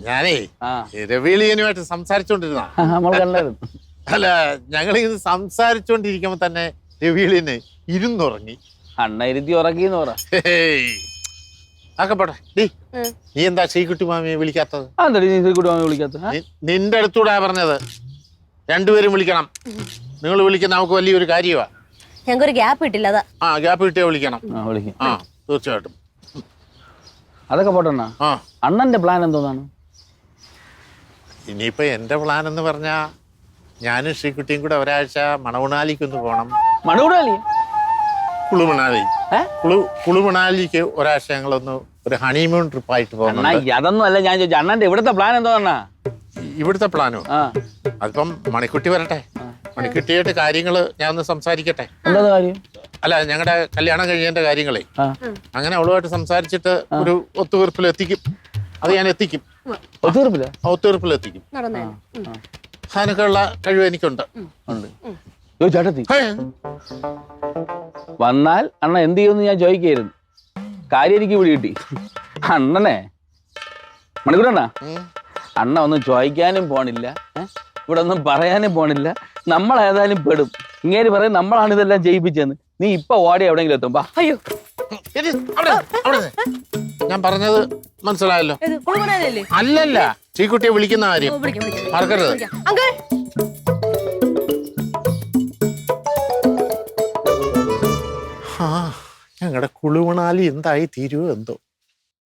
ഞാനേ രവിളിയനുമായിട്ട് സംസാരിച്ചോണ്ടിരുന്ന അല്ല ഞങ്ങളിത് സംസാരിച്ചോണ്ടിരിക്കുമ്പോ തന്നെ രവിളിയന് ഇരുന്നുറങ്ങി. അണ്ണ ഇരുത്തി ഉറക്കിന്ന് പറ. അതൊക്കെ പോട്ടെ. നീ എന്താ ശ്രീകുട്ടി മാമിയെ വിളിക്കാത്തത്? ശ്രീകുട്ടി മാമിയെ വിളിക്കാത്തത് നിന്റെ അടുത്തൂടാ പറഞ്ഞത്. രണ്ടുപേരും വിളിക്കണം. നിങ്ങൾ വിളിക്കുന്ന നമുക്ക് വലിയൊരു കാര്യമാ. ഞങ്ങൾക്കൊരു ഗ്യാപ്പ് കിട്ടില്ല. ആ ഗ്യാപ്പ് കിട്ടിയാ വിളിക്കണം. ആ തീർച്ചയായിട്ടും. അതൊക്കെ പോട്ടെണ്ണ. അണ്ണന്റെ പ്ലാൻ എന്തോന്നാണ്? ഇനിയിപ്പോ എന്റെ പ്ലാൻ എന്ന് പറഞ്ഞാ ഞാനും ശ്രീകുട്ടിയും കൂടെ ഒരാഴ്ച മണവുണാലിക്കൊന്ന് പോണം. മണവുണാലി? കുളുമണാലി. കുളുമണാലിക്ക് ഒരാഴ്ച ഞങ്ങളൊന്ന് ഒരു ഹണിമൂൺ ട്രിപ്പായിട്ട് പോകണം. അതൊന്നും അല്ല ഞാൻ ചോദിച്ചു. അണ്ണന്റെ ഇവിടുത്തെ പ്ലാൻ എന്തോന്നാ? ഇവിടുത്തെ പ്ലാനോ? അതിപ്പം മണിക്കുട്ടി വരട്ടെ. മണിക്കുട്ടിയായിട്ട് കാര്യങ്ങള് ഞാൻ ഒന്ന് സംസാരിക്കട്ടെ. എന്താ കാര്യം? അല്ല ഞങ്ങളുടെ കല്യാണം കഴിയേണ്ട കാര്യങ്ങളെ അങ്ങനെ അവളുമായിട്ട് സംസാരിച്ചിട്ട് ഒരു ഒത്തുതീർപ്പിലെത്തിക്കും. അത് ഞാൻ എത്തിക്കും. ഒത്തുതീർപ്പിലെത്തിക്കും. അതിനൊക്കെയുള്ള കഴിവ് എനിക്കുണ്ട്. ചേട്ടത്തി വന്നാൽ അണ്ണ എന്ത് ചെയ്യുമെന്ന് ഞാൻ ചോദിക്കായിരുന്നു. കാര്യം എനിക്ക് ഇവിടെ കിട്ടി. അണ്ണനെ മണിക്കൂറണ്ണ അണ്ണ ഒന്നും ചോദിക്കാനും പോണില്ല, ഇവിടെ ഒന്നും പറയാനും പോണില്ല. നമ്മൾ ഏതായാലും പെടും. ഇങ്ങനെ പറയും നമ്മളാണ് ഇതെല്ലാം ചെയ്യിപ്പിച്ചെന്ന്. നീ ഇപ്പൊ ഓടി എവിടെയെങ്കിലും എത്തും. അയ്യോ ഞാൻ പറഞ്ഞത് മനസ്സിലായല്ലോ? അല്ലല്ല, ശ്രീകുട്ടിയെ വിളിക്കുന്ന കാര്യം മറക്കരുത്. ഞങ്ങളുടെ കുളുമണാലി എന്തായി തീരുവോ എന്തോ.